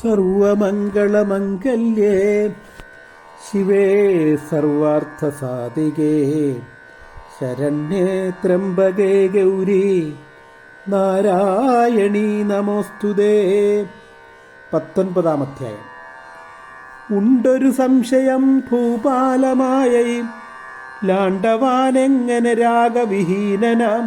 സർവമംഗളമംഗല്യേ ശിവേ സർവാർത്ഥസാധികേ ശരണ്യേ ത്രംബകേ ഗൗരി നാരായണീ നമോസ്തുതേ. 19-ാം അധ്യായം. ഉണ്ടൊരു സംശയം ഭൂപാലമായ ലാണ്ടവാനെങ്ങനെ രാഗവിഹീനനാം,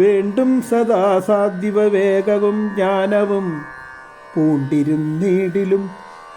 വേണ്ടും സദാ സാധ്യവേഗവും ജ്ഞാനവും പൂണ്ടിരുന്നീടിലും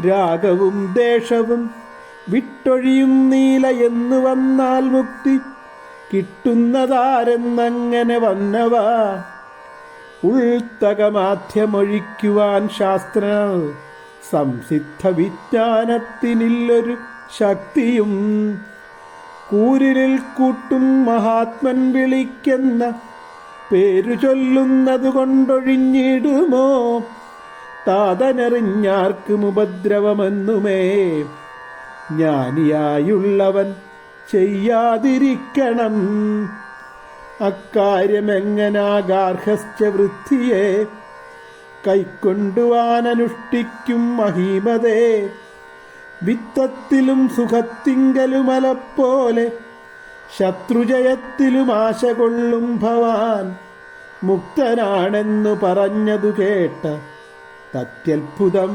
രാഗവും ദേശവും വിട്ടൊഴിയും നീല എന്നു വന്നാൽ മുക്തി കിട്ടുന്നതാരെന്നങ്ങനെ വന്നവ ഉൾത്തകമാധ്യമൊഴിക്കുവാൻ ശാസ്ത്ര സംസിദ്ധ വിജ്ഞാനത്തിനില്ലൊരു ശക്തിയും കൂരിലിൽ കൂട്ടും മഹാത്മൻ വിളിക്കുന്ന പേരു ചൊല്ലുന്നത് കൊണ്ടൊഴിഞ്ഞിടുമോ താതനറിഞ്ഞാർക്കും ഉപദ്രവമെന്നുമേ ജ്ഞാനിയായുള്ളവൻ ചെയ്യാതിരിക്കണം. അക്കാര്യമെങ്ങനാഗാർഹസ്ഥ വൃത്തിയെ കൈക്കൊണ്ടുവാനനുഷ്ഠിക്കും മഹീമതേ. വിത്തത്തിലും സുഖത്തിങ്കലുമലപ്പോലെ ശത്രുജയത്തിലും ആശ കൊള്ളും ഭവാൻ മുക്തനാണെന്നു പറഞ്ഞതു കേട്ട തത്യത്ഭുതം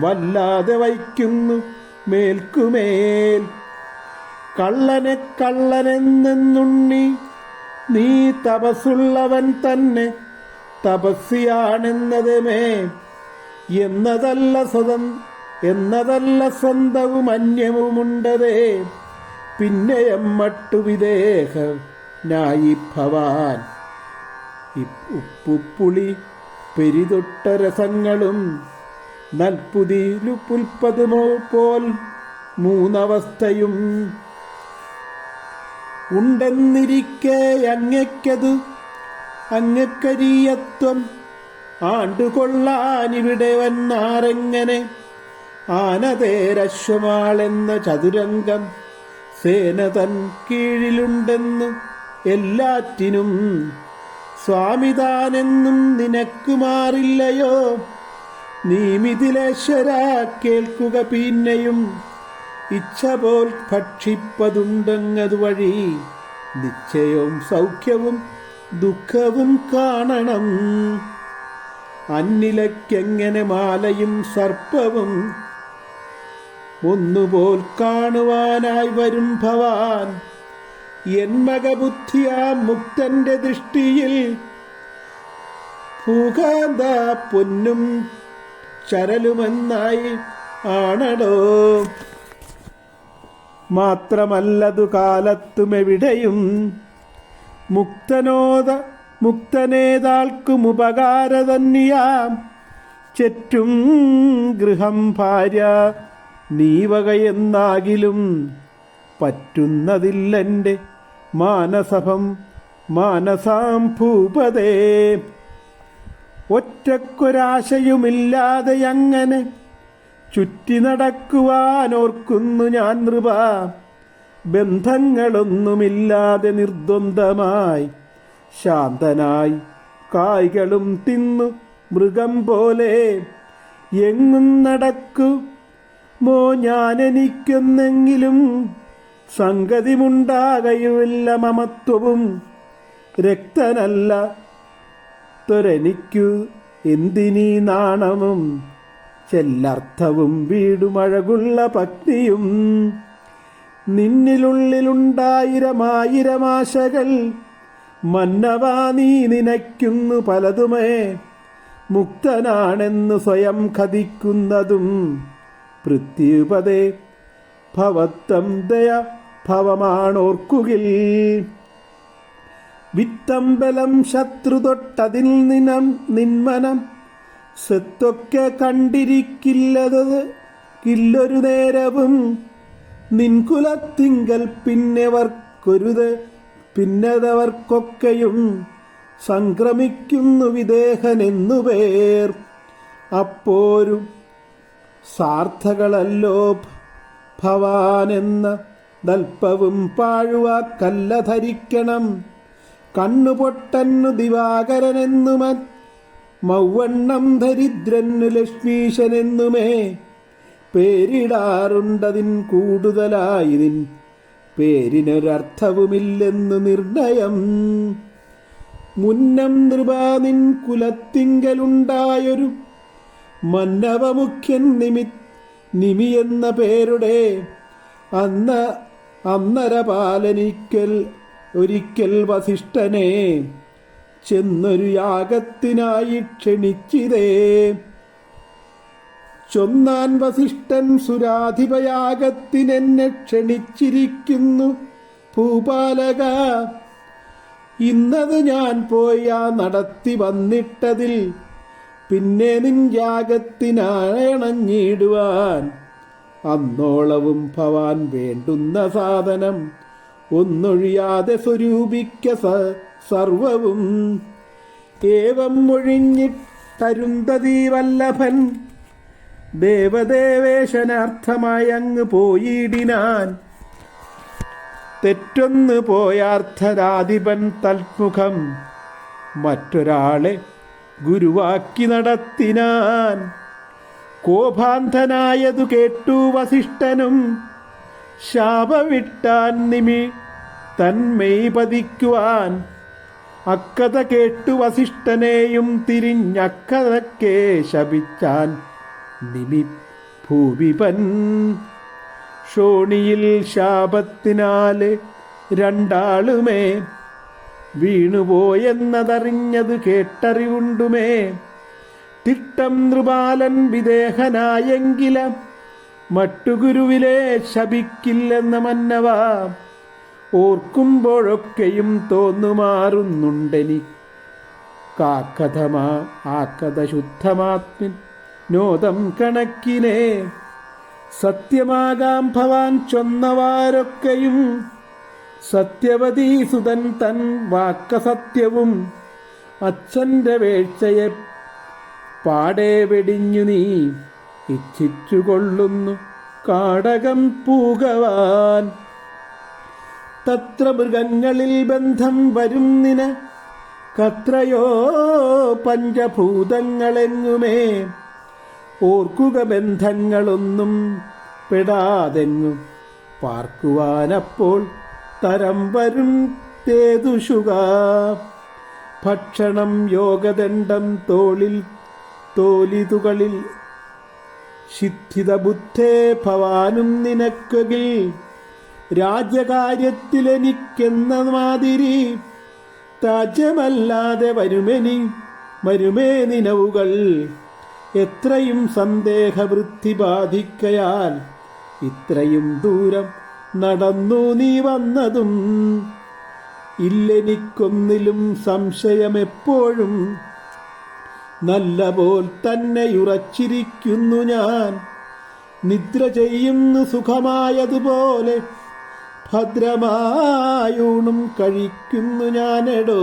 വല്ലാതെ വയ്ക്കുന്നു മേൽക്കുമേൽ. കള്ളനെ കള്ളനെന്നുണ്ണി നീ തപസ്സുള്ളവൻ തന്നെ തപസ്വിയാണെന്നതുമേ എന്നതല്ല സ്വന്തവും അന്യവുമുണ്ടതേ. പിന്നെയം മട്ടുവിദേഹ നായി ഭവാൻ ഉപ്പുപ്പുളി പെരിതൊട്ട രസങ്ങളും നൽപുതിലു പുൽപ്പതുമോ പോൽ മൂന്നവസ്ഥയും ഉണ്ടെന്നിരിക്കെ അങ്ങക്കരീയത്വം ആണ്ടുകൊള്ളാനിവിടെ വന്നാരെങ്ങനെ. ആനതേരശ്വമാളെന്ന ചതുരംഗം സേന തൻ കീഴിലുണ്ടെന്ന് എല്ലാറ്റിനും സ്വാമിതാനെന്നും നിനക്ക് മാറില്ലയോ. നീമിതിലേശ്വര കേൾക്കുക പിന്നെയും ഇച്ഛ പോൽ ഭക്ഷിപ്പതുണ്ടെങ്ങതു വഴി നിശ്ചയവും സൗഖ്യവും ദുഃഖവും കാണണം. അന്നിലക്കെങ്ങനെ മാലയും സർപ്പവും ഒന്നുപോൽ കാണുവാനായി വരും ഭവാൻ. എന്മകബുദ്ധിയാ മുക്തന്റെ ദൃഷ്ടിയിൽ ഭൂകാന്ത പൊന്നും ചരലുമെന്നായി ആണടോ. മാത്രമല്ലതു കാലത്തുമെവിടെയും മുക്തനേതാൾക്കും ഉപകാരതന്നിയാം. ചെറ്റും ഗൃഹം ഭാര്യ നീവകയെന്നാകിലും പറ്റുന്നതില്ലെൻ്റെ മാനസാം ഭൂപതേ. ഒറ്റക്കൊരാശയുമില്ലാതെ അങ്ങനെ ചുറ്റി നടക്കുവാനോർക്കുന്നു ഞാൻ നൃപ. ബന്ധങ്ങളൊന്നുമില്ലാതെ നിർദ്വന്ദ്വമായി ശാന്തനായി കായ്കളും തിന്നു മൃഗം പോലെ എങ്ങും നടക്കുമോ ഞാനെനിക്കൊന്നെങ്കിലും സംഗതിമുണ്ടാകയുമില്ല. മമത്വവും രക്തനല്ല തൊരെനിക്കു എന്തിനീ നാണവും ചെല്ലർത്ഥവും വീടുമഴകുള്ള ഭക്തിയും. നിന്നിലുള്ളിലുണ്ടായിരമായിരമാശകൾ മന്നവാ നീ നിനയ്ക്കുന്നു പലതുമേ. മുക്തനാണെന്ന് സ്വയം ഖദിക്കുന്നതും പൃഥ്വിപദേ ഭവത്വം ദയ ഭവമാണോർക്കുകിൽ. വിത്തമ്പലം ശത്രു തൊട്ടതിൽ നിന്മനം സ്വത്തൊക്കെ കണ്ടിരിക്കില്ലൊരു നേരവും. നിൻകുലത്തിങ്കൽ പിന്നതവർക്കൊക്കെയും സംക്രമിക്കുന്നു വിദേഹനെന്നു പേർ. അപ്പോരും സാർത്ഥകളല്ലോ ഭവാനെന്ന ദൽപ്പവും പാഴുവാക്കല്ല ധരിക്കണം. കണ്ണുപൊട്ടന്നു ദിവാകരനെന്നുമൻ മൗവണ്ണം ദരിദ്രനു ലക്ഷ്മീശനെന്നുമേ പേരിടാറുണ്ടതിൻ കൂടുതലായതിൻ പേരിനൊരർത്ഥവുമില്ലെന്ന് നിർണയം. മുന്നം നൃപാനിൻ കുലത്തിങ്കലുണ്ടായൊരു മന്നവമുഖ്യൻ നിമിയെന്ന പേരുടെ അന്നരപാലനിക്കൽ ഒരിക്കൽ വസിഷ്ഠനെ ചെന്നൊരു യാഗത്തിനായി ക്ഷണിച്ചിതേ. ചൊന്നാൻ വസിഷ്ഠൻ സുരാധിപയാഗത്തിനെന്നെ ക്ഷണിച്ചിരിക്കുന്നു ഭൂപാലക. ഇന്നത് ഞാൻ പോയാ നടത്തി വന്നിട്ടതിൽ പിന്നെ നിൻ യാഗത്തിനായണഞ്ഞിടുവാൻ അന്നോളവും ഭവാൻ വേണ്ടുന്ന സാധനം ഒന്നൊഴിയാതെ സ്വരൂപിക്ക സർവവും. ഏവം ഒഴിഞ്ഞിട്ടരുന്ധതി വല്ലഭൻ ദേവദേവേശനാർത്ഥമായി അങ്ങ് പോയിടിനാൻ. തെറ്റൊന്നു പോയാർത്ഥരാധിപൻ തൽമുഖം മറ്റൊരാളെ ഗുരുവാക്കി നടത്തിനാൻ. കോപാന്ധനായതു കേട്ടു വസിഷ്ഠനും ശാപമിട്ടാൻ തന്മെയ് പതിക്കുവാൻ. അക്കഥ കേട്ടു വസിഷ്ഠനെയും തിരിഞ്ഞക്കഥക്കെ ശപിച്ചാൻ ഭൂവിപൻ. ക്ഷോണിയിൽ ശാപത്തിനാല് രണ്ടാളുമേ വീണുപോയെന്നതറിഞ്ഞതു കേട്ടറിവുണ്ടുമേ. തിട്ടം നൃപാലൻ വിദേഹനായെങ്കില മട്ടുഗുരുവിലെ ശപിക്കില്ലെന്ന മന്നവ. ഓർക്കുമ്പോഴൊക്കെയും തോന്നുമാറുന്നുണ്ടെനി ആക്കഥ ശുദ്ധമാത്മിൻ നോദം കണക്കിനെ. സത്യമാകാം ഭവാൻ ചൊന്നവാരൊക്കെയും സത്യവതീ സുതൻ തൻ വാക്ക സത്യവും. അച്ഛൻ്റെ വേഴ്ചയെ പാടെ വെടിഞ്ഞു നീ ഇച്ഛിച്ചുകൊള്ളുന്നു കാടകം പൂകവാൻ. തത്ര മൃഗങ്ങളിൽ ബന്ധം വരും നിന കത്രയോ പഞ്ചഭൂതങ്ങളെങ്ങുമേ. ഓർക്കുക ബന്ധങ്ങളൊന്നും പെടാതെങ്ങും പാർക്കുവാനപ്പോൾ തരം വരും തേതുഷുക. ഭക്ഷണം യോഗദണ്ഡം തോലിതുകളിൽ ശിഥിത ബുദ്ധേ ഭവാനും നിനക്കകിൽ. രാജ്യകാര്യത്തിലെനിക്കെന്ന മാതിരി താജ്യമല്ലാതെ വരുമേ നിനവുകൾ. എത്രയും സന്ദേഹവൃത്തി ബാധിക്കയാൽ ഇത്രയും ദൂരം നടന്നു നീ വന്നതും. ഇല്ലെനിക്കൊന്നിലും സംശയമെപ്പോഴും നല്ല പോൽ തന്നെയുറച്ചിരിക്കുന്നു ഞാൻ. നിദ്ര ചെയ്യുന്നു സുഖമായതുപോലെ ഭദ്രമായൂണും കഴിക്കുന്നു ഞാനെടോ.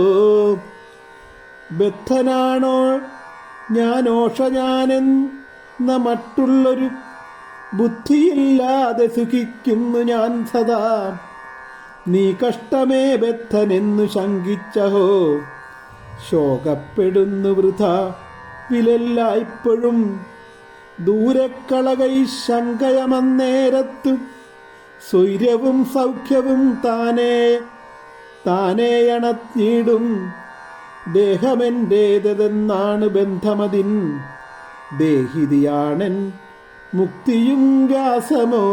ബദ്ധനാണോ ഞാനെന്ന മറ്റുള്ളൊരു ബുദ്ധിയില്ലാതെ സുഖിക്കുന്നു ഞാൻ സദാ. നീ കഷ്ടമേ ബദ്ധനെന്നു ശങ്കിച്ചഹോ. ശോകപ്പെടുന്നു വൃഥ വിലെല്ലായ്പ്പോഴും. ദൂരക്കളകൈ ശങ്കയമന്നേരത്തു സ്വൈര്യവും സൗഖ്യവും താനേയണഞ്ഞിടും. ദേഹമെൻ്റേതെന്നാണ് ബന്ധമതിൻ ദേഹിതിയാണൻ മുക്തിയും വ്യാസമോ.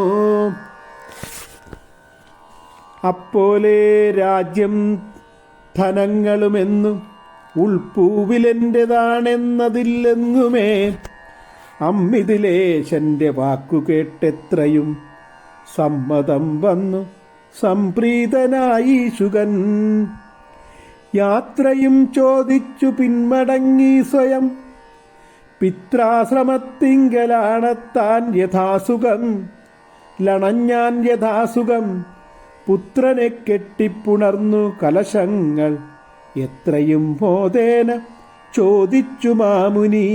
അപ്പോലെ രാജ്യം ധനങ്ങളുമെന്നും ഉൾപ്പൂവിലെൻ്റെതാണെന്നതില്ലെങ്ങുമേ. അമ്മിതിലേശന്റെ വാക്കു കേട്ടെത്രയും സമ്മതം വന്നു സംപ്രീതനായി ശുകൻ. യാത്രയും ചോദിച്ചു പിന്മടങ്ങി സ്വയം. പിത്രാശ്രമത്തിങ്കലാണത്താൻ യഥാസുഖം ലണഞ്ഞാൻ യഥാസുഖം. പുത്രനെ കെട്ടിപ്പുണർന്നു കലശങ്ങൾ എത്രയും മോദേന ചോദിച്ചു മാമുനി.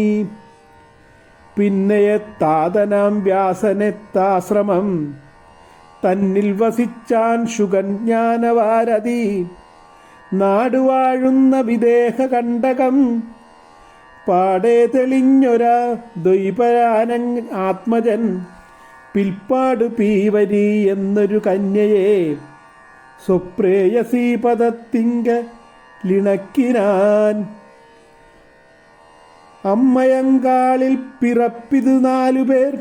പിന്നെയെത്താതനാം വ്യാസനെത്താശ്രമം തന്നിൽ വസിച്ചാൻ ശുകൻ ജ്ഞാനവാരതി. നാടുവാഴുന്ന വിദേഹ കണ്ടകം പാടെ തെളിഞ്ഞൊരാ ദ്വൈപരാന ആത്മജൻ പിൽപ്പാട് പീവരി എന്നൊരു കന്യയെ സ്വപ്രേയസീ പദത്തിങ്കലിണക്കിനാൻ. അമ്മയങ്കാളിൽ പിറപ്പിതു 4 പേർ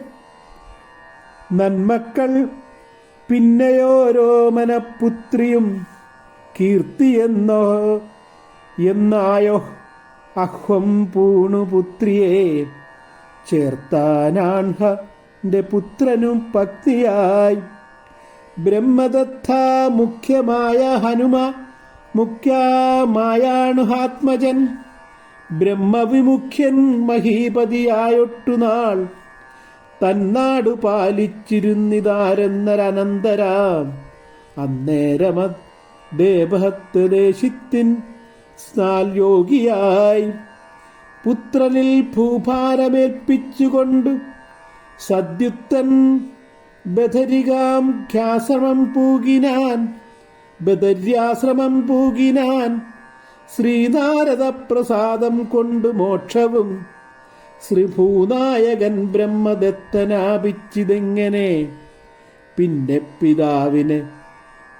നന്മക്കൾ പിന്നെയോരോമനപുത്രിയും കീർത്തിയെന്നോ എന്നായോ അഹ്വം പൂണു പുത്രിയെ ചേർത്താനാൺഹന്റെ പുത്രനും പത്നിയായി. ബ്രഹ്മദത്ത മുഖ്യമായ ഹനുമ മുഖ്യമായാണുഹാത്മജൻ ബ്രഹ്മവിമുഖ്യൻ മഹീപതിയായൊട്ടുനാൾ തന്നാടു പാലിച്ചിരുന്നിതാരെന്നരനന്തരാം. അന്നേരമ ദേവഹത്ത് ദേശിത്തിൻ സ്നാൽ യോഗിയായി പുത്രനിൽ ഭൂഭാരമേൽപ്പിച്ചുകൊണ്ട് സദ്യുത്തൻ ബദര്യാശ്രമം പൂകിനാൻ. ശ്രീനാരദ പ്രസാദം കൊണ്ട് മോക്ഷവും ശ്രീഭൂനായകൻ ബ്രഹ്മദത്തനാപിച്ചിതെങ്ങനെ. പിന്നെ പിതാവിനെ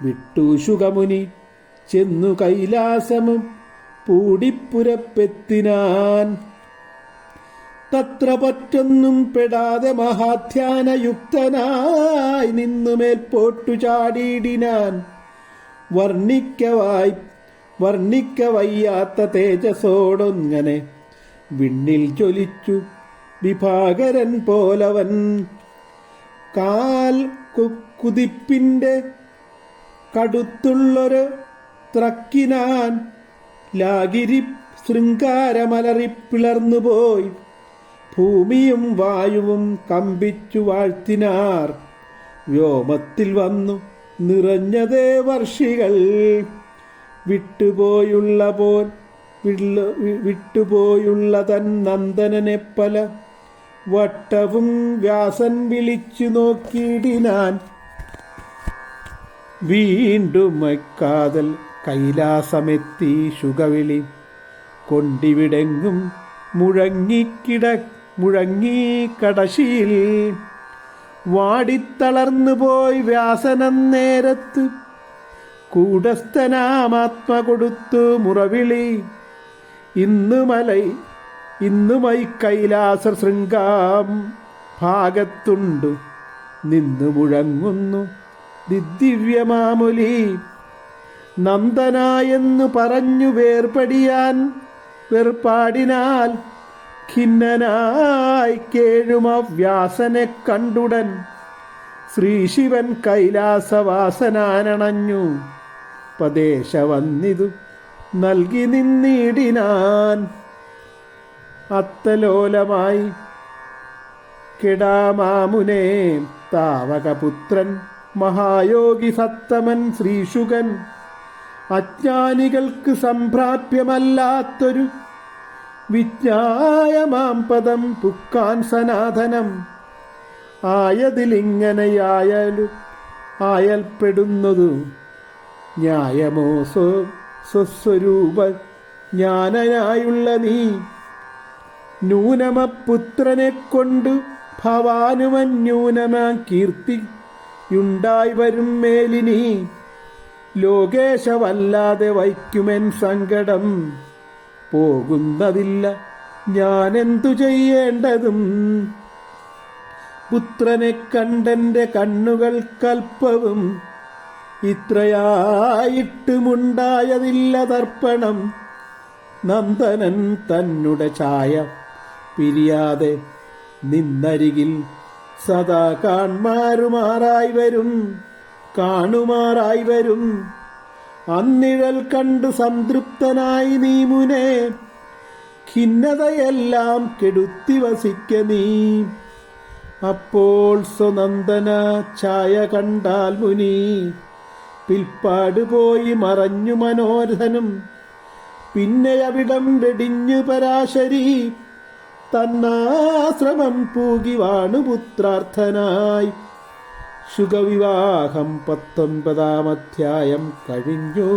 വിട്ടു ശുകമുനി ചെന്നു കൈലാസമും പൂടിപ്പുരപ്പെത്തിനാൻ. തത്ര പറ്റൊന്നും പെടാതെ മഹാധ്യാനയുക്തനായി നിന്നു മേൽപോട്ടു ചാടിയിടിനാൻ. വർണ്ണിക്ക വയ്യാത്ത തേജസ്സോടൊങ്ങനെ വിണ്ണിൽ ജ്വലിച്ചു വിഭാകരൻ പോലവൻ. കാൽ കുതിപ്പിന്റെ കടുത്തുള്ളൊരു ത്രക്കിനാൻ ലാഗിരി ശൃംഗാരമലറിപ്പിളർന്നുപോയി. ഭൂമിയും വായുവും കമ്പിച്ചു വാഴ്ത്തിനാർ. വ്യോമത്തിൽ വന്നു നിറഞ്ഞതേ വർഷികൾ. വിട്ടുപോയുള്ള തൻ നന്ദനനെ പല വട്ടവും വ്യാസൻ വിളിച്ചു നോക്കിയിടിനാൻ. വീണ്ടും കാതൽ കൈലാസമെത്തി ശുകവിളി കൊണ്ടിവിടെങ്ങും മുഴങ്ങി കടശിയിൽ. വാടിത്തളർന്നു പോയി വ്യാസനന്നേരത്ത് കൂടസ്ഥനാമാത്മ കൊടുത്തു മുറവിളി. ഇന്നുമൈ കൈലാസ ശൃംഗാം ഭാഗത്തുണ്ട് നിന്നു മുഴങ്ങുന്നു ദിവ്യമാമുലി. നന്ദനായെന്നു പറഞ്ഞു വേർപാടിനാൽ ഖിന്നനായി കേഴുമ വ്യാസനെ കണ്ടുടൻ ശ്രീശിവൻ കൈലാസവാസനാനണഞ്ഞു. പദേശ വന്നിതു നൽകി നിന്നിടിനാൻ. അത്തലോലമായി കെടാമാമുനെ താവകപുത്രൻ മഹായോഗി സത്തമൻ ശ്രീശുകൻ. അജ്ഞാനികൾക്ക് സംപ്രാപ്യമല്ലാത്തൊരു വിജ്ഞായമാം പദം പുക്കാൻ സനാതനം. ആയൽപ്പെടുന്നതു ന്യായമോ സ്വസ്വരൂപ ജ്ഞാനനായുള്ള നീ. നൂനമപുത്രനെ കൊണ്ട് ഭവാനുമന്യൂനമാ കീർത്തിയുണ്ടായി വരും മേലിനി. ലോകേശവല്ലാതെ വയ്ക്കുമെൻ സങ്കടം പോകുന്നതില്ല ഞാനെന്തു ചെയ്യേണ്ടതും. പുത്രനെ കണ്ടെന്റെ കണ്ണുകൾ കൽപ്പവും ഇത്രയായിട്ടുമുണ്ടായതില്ല തർപ്പണം. നന്ദനൻ തന്നുടെ ഛായ പിരിയാതെ നിന്നരികിൽ സദാ കാണുമാറായി വരും. അന്നിഴൽ കണ്ടു സംതൃപ്തനായി നീ മുനെ ഖിന്നതയെല്ലാം കെടുത്തി വസിക്ക നീ. അപ്പോൾ സ്വനന്ദന ഛായ കണ്ടാൽ മുനി പിൽപ്പാട് പോയി മറഞ്ഞു മനോരഥനും. പിന്നെ അവിടം വെടിഞ്ഞു പരാശരി തന്നാശ്രമം പൂകി വാണുപുത്രാർത്ഥനായി. ശുകവിവാഹം 19-ാം അധ്യായം കഴിഞ്ഞു.